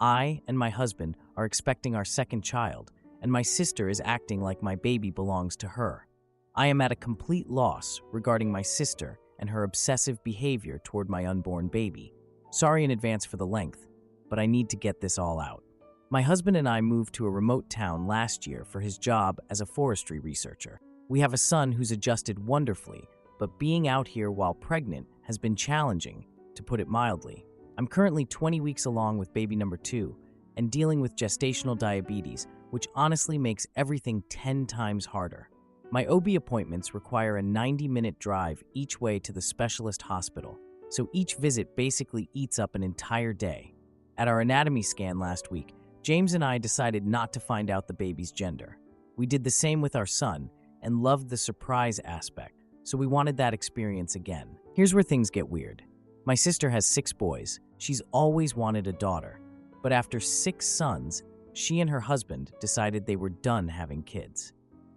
I and my husband are expecting our second child, and my sister is acting like my baby belongs to her. I am at a complete loss regarding my sister and her obsessive behavior toward my unborn baby. Sorry in advance for the length, but I need to get this all out. My husband and I moved to a remote town last year for his job as a forestry researcher. We have a son who's adjusted wonderfully, but being out here while pregnant has been challenging, to put it mildly. I'm currently 20 weeks along with baby number 2 and dealing with gestational diabetes, which honestly makes everything 10 times harder. My OB appointments require a 90-minute drive each way to the specialist hospital, so each visit basically eats up an entire day. At our anatomy scan last week, James and I decided not to find out the baby's gender. We did the same with our son and loved the surprise aspect, so we wanted that experience again. Here's where things get weird. My sister has 6 boys. She's always wanted a daughter, but after 6 sons, she and her husband decided they were done having kids.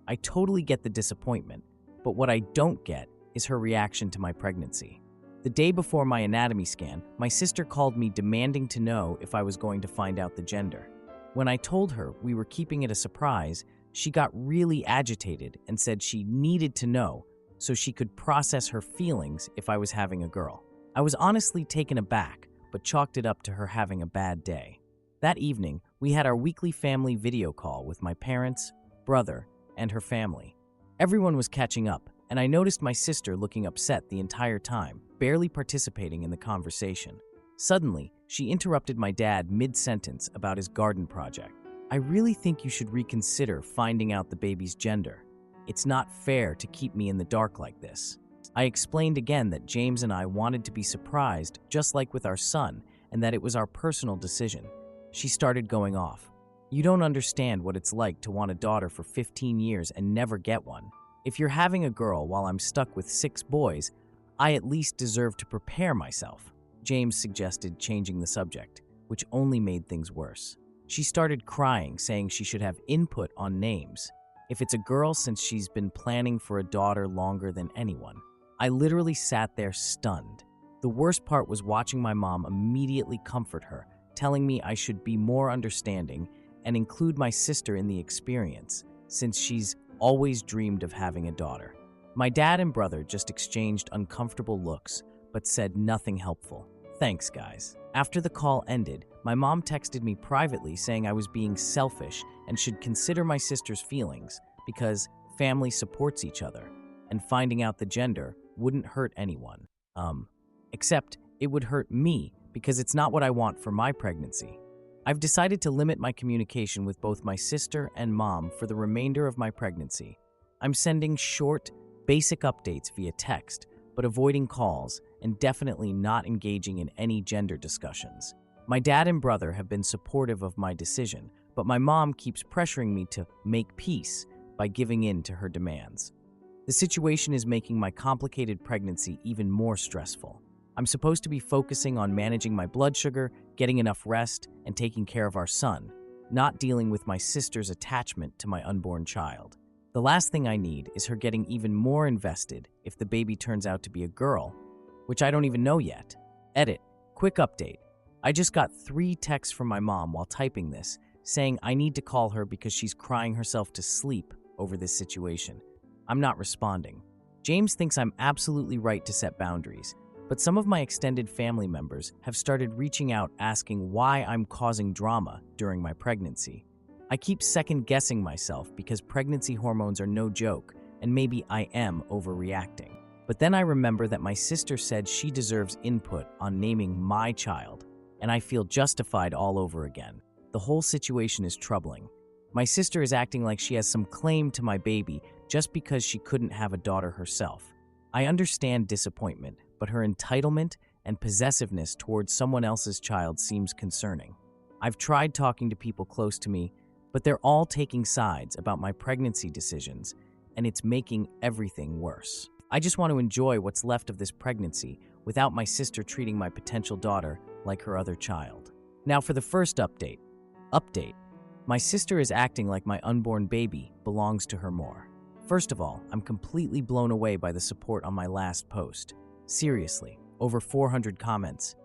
I totally get the disappointment, but what I don't get is her reaction to my pregnancy. The day before my anatomy scan, my sister called me demanding to know if I was going to find out the gender. When I told her we were keeping it a surprise, she got really agitated and said she needed to know so she could process her feelings if I was having a girl. I was honestly taken aback, but chalked it up to her having a bad day. That evening, we had our weekly family video call with my parents, brother, and her family. Everyone was catching up, and I noticed my sister looking upset the entire time, barely participating in the conversation. Suddenly, she interrupted my dad mid-sentence about his garden project. I really think you should reconsider finding out the baby's gender. It's not fair to keep me in the dark like this. I explained again that James and I wanted to be surprised, just like with our son, and that it was our personal decision. She started going off. You don't understand what it's like to want a daughter for 15 years and never get one. If you're having a girl while I'm stuck with 6 boys, I at least deserve to prepare myself. James suggested changing the subject, which only made things worse. She started crying, saying she should have input on names. If it's a girl, since she's been planning for a daughter longer than anyone. I literally sat there stunned. The worst part was watching my mom immediately comfort her, telling me I should be more understanding and include my sister in the experience, since she's always dreamed of having a daughter. My dad and brother just exchanged uncomfortable looks, but said nothing helpful. Thanks, guys. After the call ended, my mom texted me privately saying I was being selfish and should consider my sister's feelings because family supports each other, and finding out the gender wouldn't hurt anyone. Except it would hurt me because it's not what I want for my pregnancy. I've decided to limit my communication with both my sister and mom for the remainder of my pregnancy. I'm sending short, basic updates via text, but avoiding calls and definitely not engaging in any gender discussions. My dad and brother have been supportive of my decision, but my mom keeps pressuring me to make peace by giving in to her demands. The situation is making my complicated pregnancy even more stressful. I'm supposed to be focusing on managing my blood sugar, getting enough rest, and taking care of our son, not dealing with my sister's attachment to my unborn child. The last thing I need is her getting even more invested if the baby turns out to be a girl, which I don't even know yet. Edit. Quick update. I just got 3 texts from my mom while typing this, saying I need to call her because she's crying herself to sleep over this situation. I'm not responding. James thinks I'm absolutely right to set boundaries, but some of my extended family members have started reaching out asking why I'm causing drama during my pregnancy. I keep second-guessing myself because pregnancy hormones are no joke, and maybe I am overreacting. But then I remember that my sister said she deserves input on naming my child, and I feel justified all over again. The whole situation is troubling. My sister is acting like she has some claim to my baby just because she couldn't have a daughter herself. I understand disappointment, but her entitlement and possessiveness towards someone else's child seems concerning. I've tried talking to people close to me, but they're all taking sides about my pregnancy decisions, and it's making everything worse. I just want to enjoy what's left of this pregnancy without my sister treating my potential daughter like her other child. Now for the first update. My sister is acting like my unborn baby belongs to her more. First of all, I'm completely blown away by the support on my last post. Seriously, over 400 comments.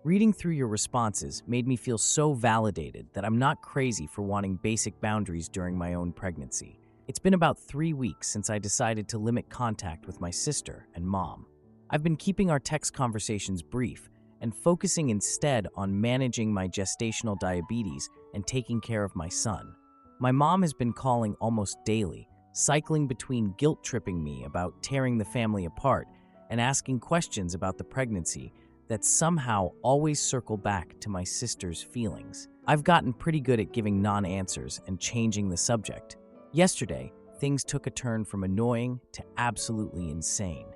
Reading through your responses made me feel so validated that I'm not crazy for wanting basic boundaries during my own pregnancy. It's been about 3 weeks since I decided to limit contact with my sister and mom. I've been keeping our text conversations brief and focusing instead on managing my gestational diabetes and taking care of my son. My mom has been calling almost daily, cycling between guilt-tripping me about tearing the family apart and asking questions about the pregnancy that somehow always circle back to my sister's feelings. I've gotten pretty good at giving non-answers and changing the subject. Yesterday, things took a turn from annoying to absolutely insane.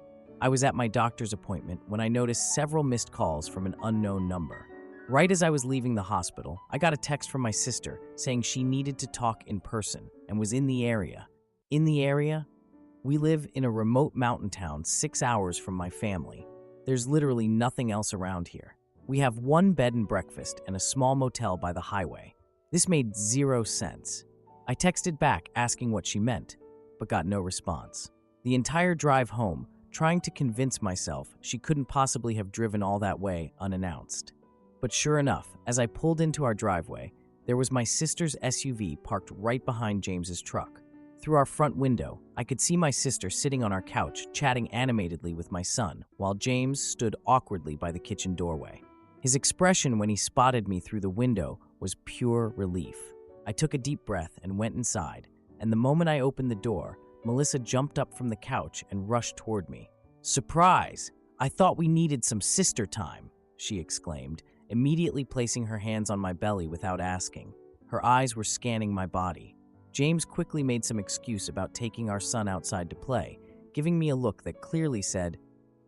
I was at my doctor's appointment when I noticed several missed calls from an unknown number. Right as I was leaving the hospital, I got a text from my sister saying she needed to talk in person and was in the area. In the area? We live in a remote mountain town 6 hours from my family. There's literally nothing else around here. We have one bed and breakfast and a small motel by the highway. This made 0 sense. I texted back asking what she meant, but got no response. The entire drive home, trying to convince myself she couldn't possibly have driven all that way unannounced. But sure enough, as I pulled into our driveway, there was my sister's SUV parked right behind James's truck. Through our front window, I could see my sister sitting on our couch, chatting animatedly with my son, while James stood awkwardly by the kitchen doorway. His expression when he spotted me through the window was pure relief. I took a deep breath and went inside, and the moment I opened the door, Melissa jumped up from the couch and rushed toward me. "Surprise! I thought we needed some sister time," she exclaimed, immediately placing her hands on my belly without asking. Her eyes were scanning my body. James quickly made some excuse about taking our son outside to play, giving me a look that clearly said,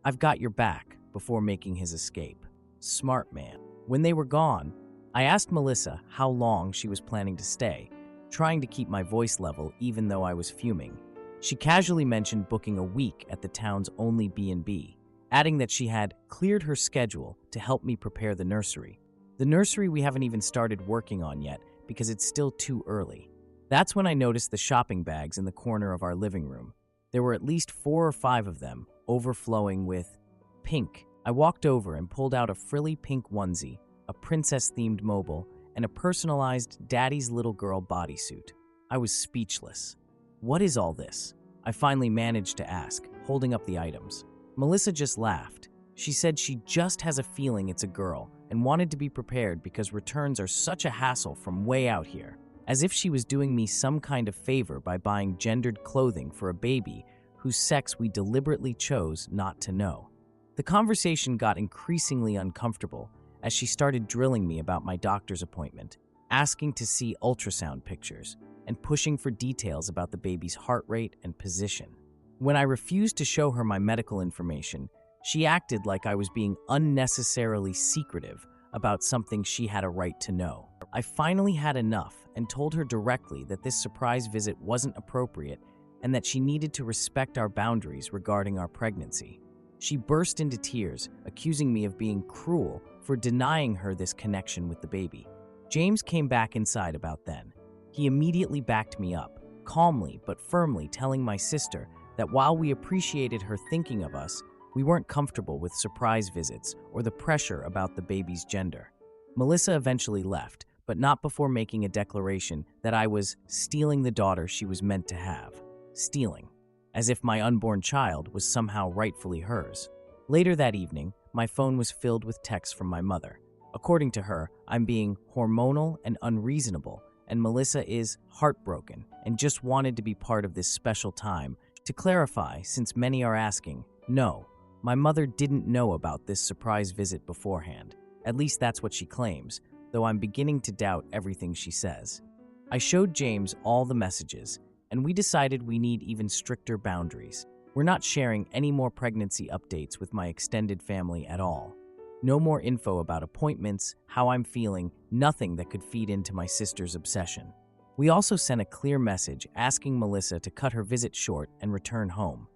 "I've got your back," before making his escape. Smart man. When they were gone, I asked Melissa how long she was planning to stay, trying to keep my voice level even though I was fuming. She casually mentioned booking a week at the town's only B&B, adding that she had cleared her schedule to help me prepare the nursery. The nursery we haven't even started working on yet because it's still too early. That's when I noticed the shopping bags in the corner of our living room. There were at least 4 or 5 of them, overflowing with pink. I walked over and pulled out a frilly pink onesie, a princess-themed mobile, and a personalized daddy's little girl bodysuit. I was speechless. "What is all this?" I finally managed to ask, holding up the items. Melissa just laughed. She said she just has a feeling it's a girl and wanted to be prepared because returns are such a hassle from way out here. As if she was doing me some kind of favor by buying gendered clothing for a baby whose sex we deliberately chose not to know. The conversation got increasingly uncomfortable as she started drilling me about my doctor's appointment, asking to see ultrasound pictures, and pushing for details about the baby's heart rate and position. When I refused to show her my medical information, she acted like I was being unnecessarily secretive about something she had a right to know. I finally had enough and told her directly that this surprise visit wasn't appropriate and that she needed to respect our boundaries regarding our pregnancy. She burst into tears, accusing me of being cruel for denying her this connection with the baby. James came back inside about then. He immediately backed me up, calmly but firmly telling my sister that while we appreciated her thinking of us, we weren't comfortable with surprise visits or the pressure about the baby's gender. Melissa eventually left, but not before making a declaration that I was stealing the daughter she was meant to have. Stealing, as if my unborn child was somehow rightfully hers. Later that evening, my phone was filled with texts from my mother. According to her, I'm being hormonal and unreasonable, and Melissa is heartbroken and just wanted to be part of this special time. To clarify, since many are asking, no, my mother didn't know about this surprise visit beforehand. At least that's what she claims, though I'm beginning to doubt everything she says. I showed James all the messages, and we decided we need even stricter boundaries. We're not sharing any more pregnancy updates with my extended family at all. No more info about appointments, how I'm feeling, nothing that could feed into my sister's obsession. We also sent a clear message asking Melissa to cut her visit short and return home.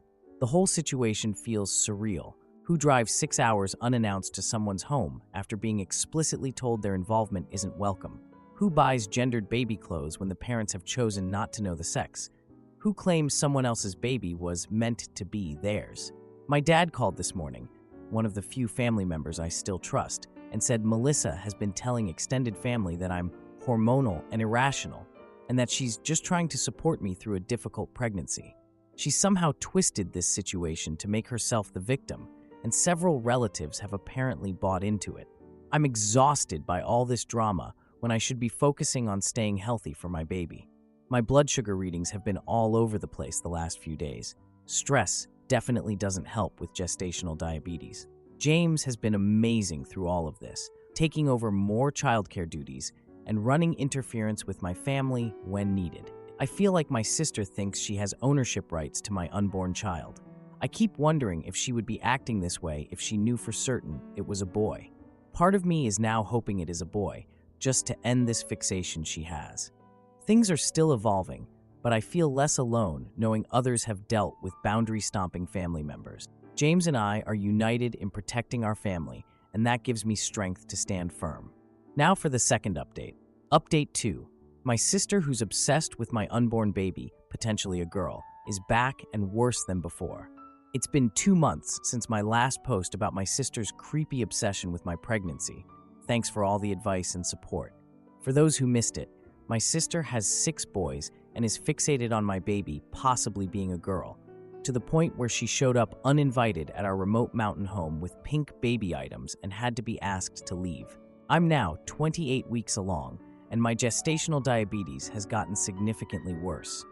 The whole situation feels surreal. Who drives 6 hours unannounced to someone's home after being explicitly told their involvement isn't welcome? Who buys gendered baby clothes when the parents have chosen not to know the sex? Who claims someone else's baby was meant to be theirs? My dad called this morning, one of the few family members I still trust, and said Melissa has been telling extended family that I'm hormonal and irrational, and that she's just trying to support me through a difficult pregnancy. She somehow twisted this situation to make herself the victim, and several relatives have apparently bought into it. I'm exhausted by all this drama when I should be focusing on staying healthy for my baby. My blood sugar readings have been all over the place the last few days. Stress definitely doesn't help with gestational diabetes. James has been amazing through all of this, taking over more childcare duties and running interference with my family when needed. I feel like my sister thinks she has ownership rights to my unborn child. I keep wondering if she would be acting this way if she knew for certain it was a boy. Part of me is now hoping it is a boy, just to end this fixation she has. Things are still evolving, but I feel less alone knowing others have dealt with boundary-stomping family members. James and I are united in protecting our family, and that gives me strength to stand firm. Now for the second update. Update 2. My sister, who's obsessed with my unborn baby, potentially a girl, is back and worse than before. It's been 2 months since my last post about my sister's creepy obsession with my pregnancy. Thanks for all the advice and support. For those who missed it, my sister has 6 boys and is fixated on my baby possibly being a girl, to the point where she showed up uninvited at our remote mountain home with pink baby items and had to be asked to leave. I'm now 28 weeks along, and my gestational diabetes has gotten significantly worse.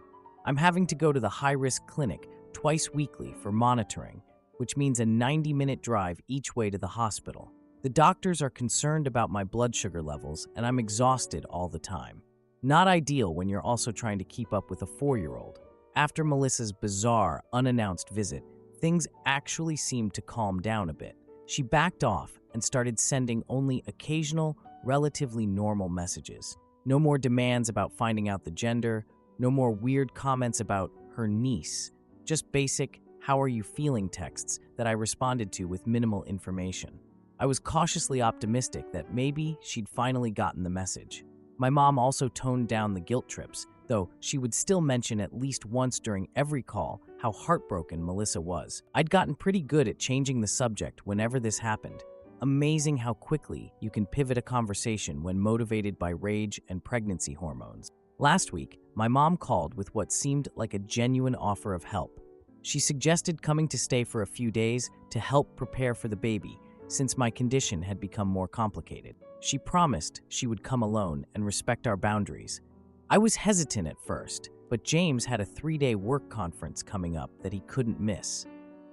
I'm having to go to the high-risk clinic twice weekly for monitoring, which means a 90-minute drive each way to the hospital. The doctors are concerned about my blood sugar levels, and I'm exhausted all the time. Not ideal when you're also trying to keep up with a 4-year-old. After Melissa's bizarre, unannounced visit, things actually seemed to calm down a bit. She backed off and started sending only occasional, relatively normal messages. No more demands about finding out the gender, no more weird comments about her niece, just basic, "how are you feeling" texts that I responded to with minimal information. I was cautiously optimistic that maybe she'd finally gotten the message. My mom also toned down the guilt trips, though she would still mention at least once during every call how heartbroken Melissa was. I'd gotten pretty good at changing the subject whenever this happened. Amazing how quickly you can pivot a conversation when motivated by rage and pregnancy hormones. Last week, my mom called with what seemed like a genuine offer of help. She suggested coming to stay for a few days to help prepare for the baby, since my condition had become more complicated. She promised she would come alone and respect our boundaries. I was hesitant at first, but James had a 3-day work conference coming up that he couldn't miss,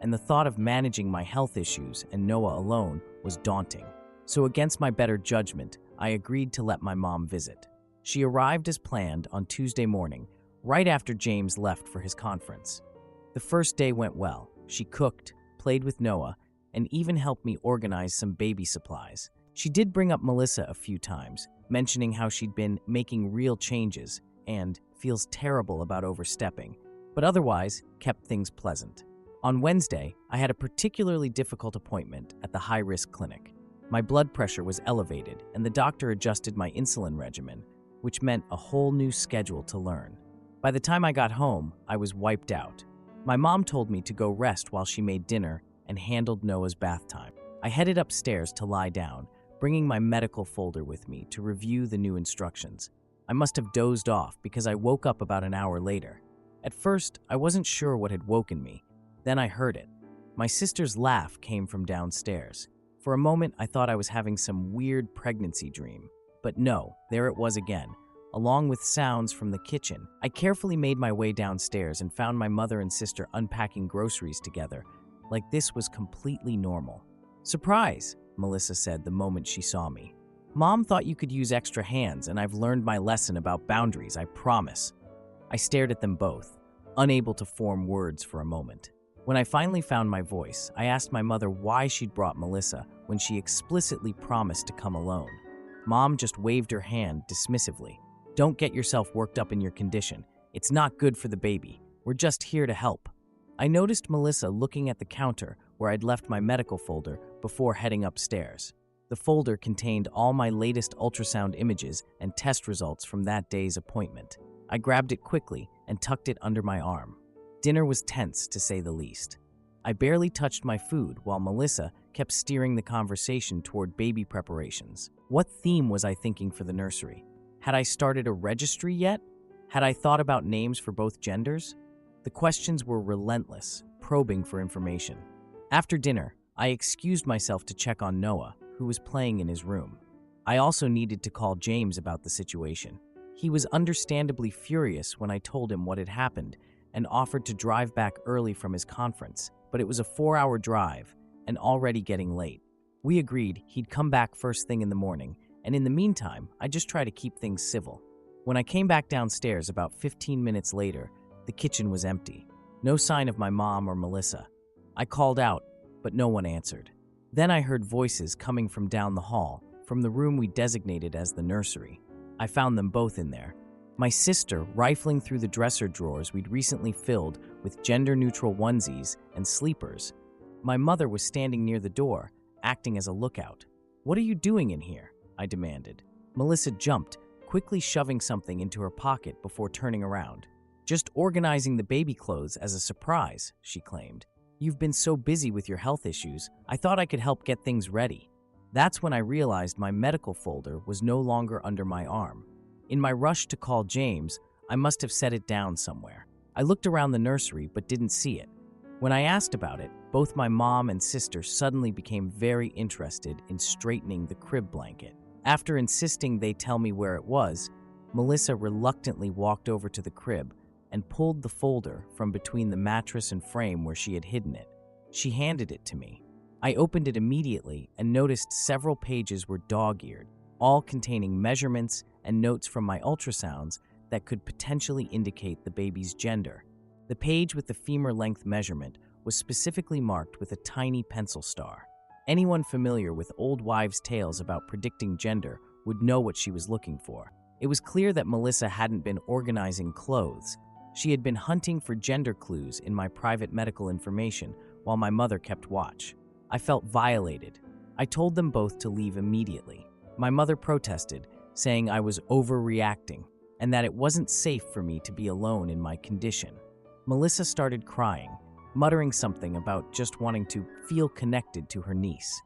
and the thought of managing my health issues and Noah alone was daunting. So against my better judgment, I agreed to let my mom visit. She arrived as planned on Tuesday morning, right after James left for his conference. The first day went well. She cooked, played with Noah, and even helped me organize some baby supplies. She did bring up Melissa a few times, mentioning how she'd been making real changes and feels terrible about overstepping, but otherwise kept things pleasant. On Wednesday, I had a particularly difficult appointment at the high-risk clinic. My blood pressure was elevated, and the doctor adjusted my insulin regimen, which meant a whole new schedule to learn. By the time I got home, I was wiped out. My mom told me to go rest while she made dinner and handled Noah's bath time. I headed upstairs to lie down, bringing my medical folder with me to review the new instructions. I must have dozed off because I woke up about an hour later. At first, I wasn't sure what had woken me. Then I heard it. My sister's laugh came from downstairs. For a moment, I thought I was having some weird pregnancy dream. But no, there it was again, along with sounds from the kitchen. I carefully made my way downstairs and found my mother and sister unpacking groceries together, like this was completely normal. "Surprise," Melissa said the moment she saw me. "Mom thought you could use extra hands, and I've learned my lesson about boundaries, I promise." I stared at them both, unable to form words for a moment. When I finally found my voice, I asked my mother why she'd brought Melissa when she explicitly promised to come alone. Mom just waved her hand dismissively. "Don't get yourself worked up in your condition. It's not good for the baby. We're just here to help." I noticed Melissa looking at the counter where I'd left my medical folder before heading upstairs. The folder contained all my latest ultrasound images and test results from that day's appointment. I grabbed it quickly and tucked it under my arm. Dinner was tense, to say the least. I barely touched my food while Melissa kept steering the conversation toward baby preparations. What theme was I thinking for the nursery? Had I started a registry yet? Had I thought about names for both genders? The questions were relentless, probing for information. After dinner, I excused myself to check on Noah, who was playing in his room. I also needed to call James about the situation. He was understandably furious when I told him what had happened and offered to drive back early from his conference, but it was a 4-hour drive and already getting late. We agreed he'd come back first thing in the morning, and in the meantime, I'd just try to keep things civil. When I came back downstairs about 15 minutes later, the kitchen was empty. No sign of my mom or Melissa. I called out, but no one answered. Then I heard voices coming from down the hall, from the room we designated as the nursery. I found them both in there. My sister rifling through the dresser drawers we'd recently filled with gender-neutral onesies and sleepers. My mother was standing near the door, acting as a lookout. "What are you doing in here?" I demanded. Melissa jumped, quickly shoving something into her pocket before turning around. "Just organizing the baby clothes as a surprise," she claimed. "You've been so busy with your health issues, I thought I could help get things ready." That's when I realized my medical folder was no longer under my arm. In my rush to call James, I must have set it down somewhere. I looked around the nursery but didn't see it. When I asked about it, both my mom and sister suddenly became very interested in straightening the crib blanket. After insisting they tell me where it was, Melissa reluctantly walked over to the crib and pulled the folder from between the mattress and frame where she had hidden it. She handed it to me. I opened it immediately and noticed several pages were dog-eared, all containing measurements and notes from my ultrasounds that could potentially indicate the baby's gender. The page with the femur length measurement was specifically marked with a tiny pencil star. Anyone familiar with old wives' tales about predicting gender would know what she was looking for. It was clear that Melissa hadn't been organizing clothes. She had been hunting for gender clues in my private medical information while my mother kept watch. I felt violated. I told them both to leave immediately. My mother protested, saying I was overreacting and that it wasn't safe for me to be alone in my condition. Melissa started crying, muttering something about just wanting to feel connected to her niece.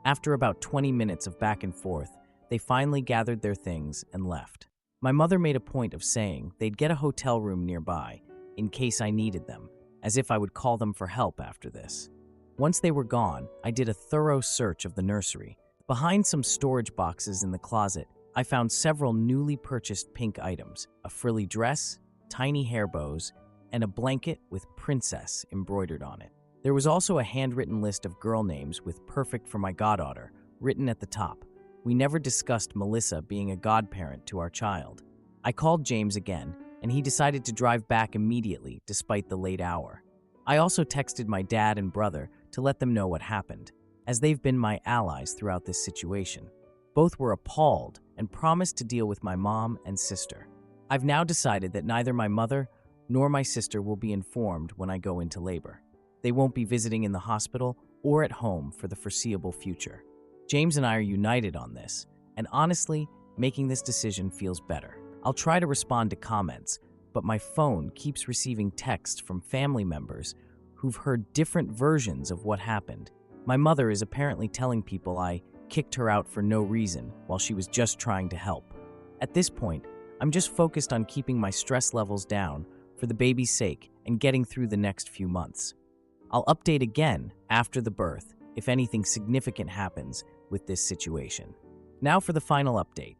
After about 20 minutes of back and forth, they finally gathered their things and left. My mother made a point of saying they'd get a hotel room nearby in case I needed them, as if I would call them for help after this. Once they were gone, I did a thorough search of the nursery. Behind some storage boxes in the closet, I found several newly purchased pink items, a frilly dress, tiny hair bows, and a blanket with princess embroidered on it. There was also a handwritten list of girl names with perfect for my goddaughter written at the top. We never discussed Melissa being a godparent to our child. I called James again, and he decided to drive back immediately despite the late hour. I also texted my dad and brother to let them know what happened, as they've been my allies throughout this situation. Both were appalled and promised to deal with my mom and sister. I've now decided that neither my mother nor my sister will be informed when I go into labor. They won't be visiting in the hospital or at home for the foreseeable future. James and I are united on this, and honestly, making this decision feels better. I'll try to respond to comments, but my phone keeps receiving texts from family members who've heard different versions of what happened. My mother is apparently telling people I kicked her out for no reason while she was just trying to help. At this point, I'm just focused on keeping my stress levels down for the baby's sake and getting through the next few months. I'll update again after the birth if anything significant happens with this situation. Now for the final update.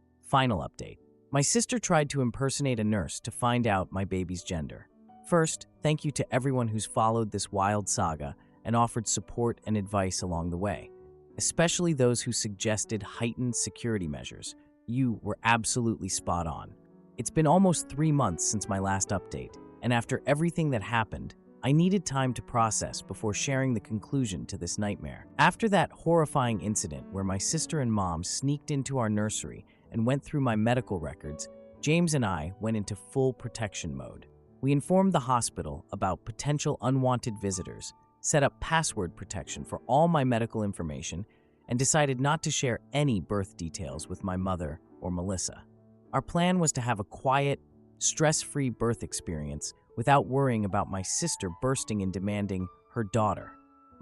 My sister tried to impersonate a nurse to find out my baby's gender. First, thank you to everyone who's followed this wild saga and offered support and advice along the way, especially those who suggested heightened security measures. You were absolutely spot on. It's been almost 3 months since my last update, and after everything that happened, I needed time to process before sharing the conclusion to this nightmare. After that horrifying incident where my sister and mom sneaked into our nursery and went through my medical records, James and I went into full protection mode. We informed the hospital about potential unwanted visitors, set up password protection for all my medical information, and decided not to share any birth details with my mother or Melissa. Our plan was to have a quiet, stress-free birth experience without worrying about my sister bursting and demanding her daughter.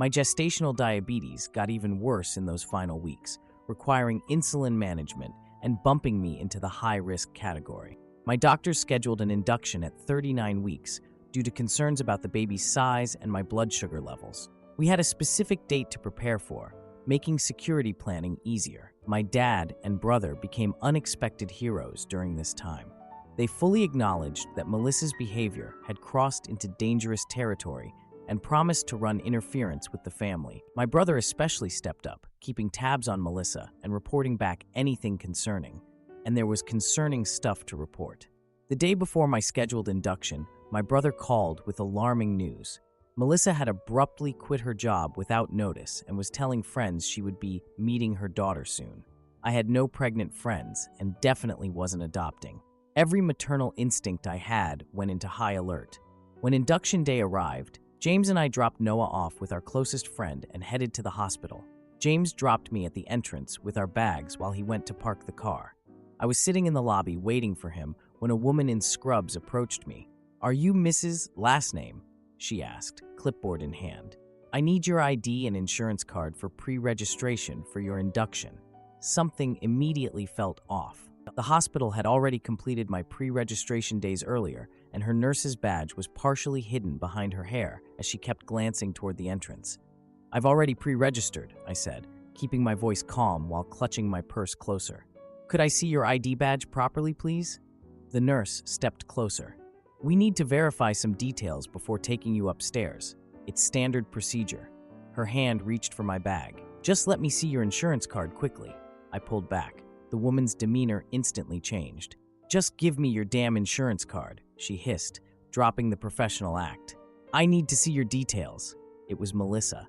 My gestational diabetes got even worse in those final weeks, requiring insulin management and bumping me into the high-risk category. My doctor scheduled an induction at 39 weeks due to concerns about the baby's size and my blood sugar levels. We had a specific date to prepare for, making security planning easier. My dad and brother became unexpected heroes during this time. They fully acknowledged that Melissa's behavior had crossed into dangerous territory and promised to run interference with the family. My brother especially stepped up, keeping tabs on Melissa and reporting back anything concerning. And there was concerning stuff to report. The day before my scheduled induction, my brother called with alarming news. Melissa had abruptly quit her job without notice and was telling friends she would be meeting her daughter soon. I had no pregnant friends and definitely wasn't adopting. Every maternal instinct I had went into high alert. When induction day arrived, James and I dropped Noah off with our closest friend and headed to the hospital. James dropped me at the entrance with our bags while he went to park the car. I was sitting in the lobby waiting for him when a woman in scrubs approached me. "Are you Mrs. Last Name?" she asked, clipboard in hand. "I need your ID and insurance card for pre-registration for your induction." Something immediately felt off. The hospital had already completed my pre-registration days earlier, and her nurse's badge was partially hidden behind her hair as she kept glancing toward the entrance. "I've already pre-registered," I said, keeping my voice calm while clutching my purse closer. "Could I see your ID badge properly, please?" The nurse stepped closer. "We need to verify some details before taking you upstairs. It's standard procedure." Her hand reached for my bag. "Just let me see your insurance card quickly." I pulled back. The woman's demeanor instantly changed. "Just give me your damn insurance card," she hissed, dropping the professional act. "I need to see your details." It was Melissa.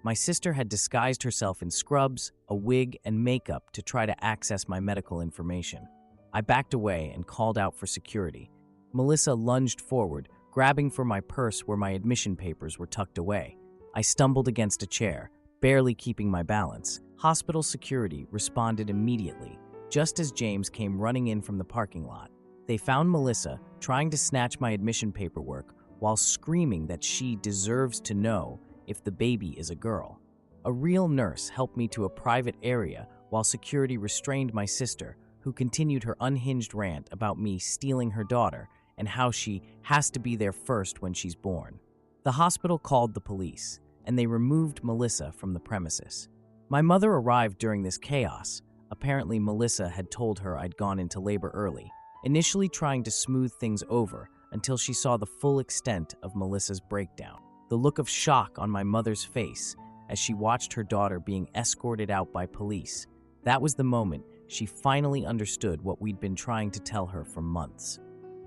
My sister had disguised herself in scrubs, a wig, and makeup to try to access my medical information. I backed away and called out for security. Melissa lunged forward, grabbing for my purse where my admission papers were tucked away. I stumbled against a chair, barely keeping my balance. Hospital security responded immediately, just as James came running in from the parking lot. They found Melissa trying to snatch my admission paperwork while screaming that she deserves to know if the baby is a girl. A real nurse helped me to a private area while security restrained my sister, who continued her unhinged rant about me stealing her daughter and how she has to be there first when she's born. The hospital called the police, and they removed Melissa from the premises. My mother arrived during this chaos. Apparently, Melissa had told her I'd gone into labor early, initially trying to smooth things over until she saw the full extent of Melissa's breakdown. The look of shock on my mother's face as she watched her daughter being escorted out by police. That was the moment she finally understood what we'd been trying to tell her for months.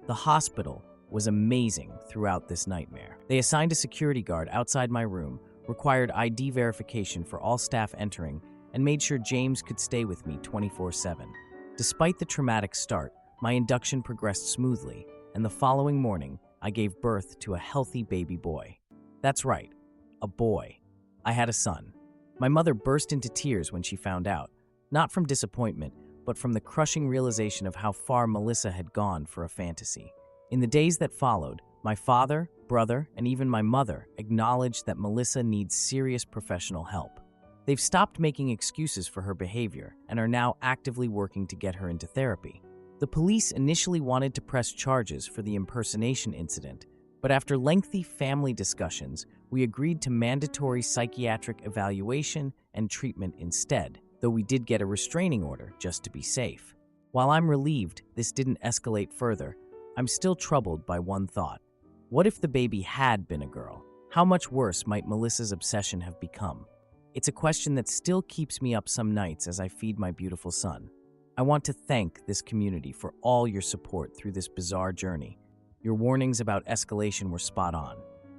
The hospital was amazing throughout this nightmare. They assigned a security guard outside my room, required ID verification for all staff entering, and made sure James could stay with me 24/7. Despite the traumatic start, my induction progressed smoothly, and the following morning, I gave birth to a healthy baby boy. That's right, a boy. I had a son. My mother burst into tears when she found out, not from disappointment, but from the crushing realization of how far Melissa had gone for a fantasy. In the days that followed, my father, brother, and even my mother acknowledged that Melissa needs serious professional help. They've stopped making excuses for her behavior and are now actively working to get her into therapy. The police initially wanted to press charges for the impersonation incident, but after lengthy family discussions, we agreed to mandatory psychiatric evaluation and treatment instead, though we did get a restraining order just to be safe. While I'm relieved this didn't escalate further, I'm still troubled by one thought. What if the baby had been a girl? How much worse might Melissa's obsession have become? It's a question that still keeps me up some nights as I feed my beautiful son. I want to thank this community for all your support through this bizarre journey. Your warnings about escalation were spot on.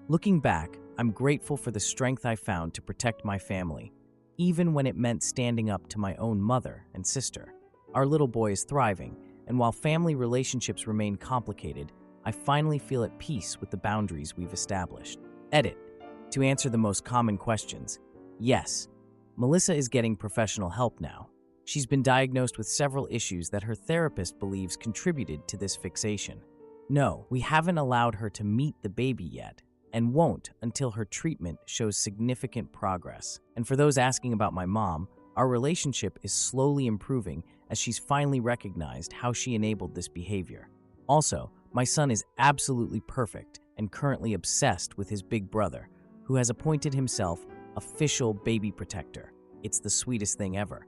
Looking back, I'm grateful for the strength I found to protect my family, even when it meant standing up to my own mother and sister. Our little boy is thriving, and while family relationships remain complicated, I finally feel at peace with the boundaries we've established. Edit. To answer the most common questions, yes, Melissa is getting professional help now. She's been diagnosed with several issues that her therapist believes contributed to this fixation. No, we haven't allowed her to meet the baby yet. and won't until her treatment shows significant progress. And for those asking about my mom, our relationship is slowly improving as she's finally recognized how she enabled this behavior. Also, my son is absolutely perfect and currently obsessed with his big brother, who has appointed himself official baby protector. It's the sweetest thing ever.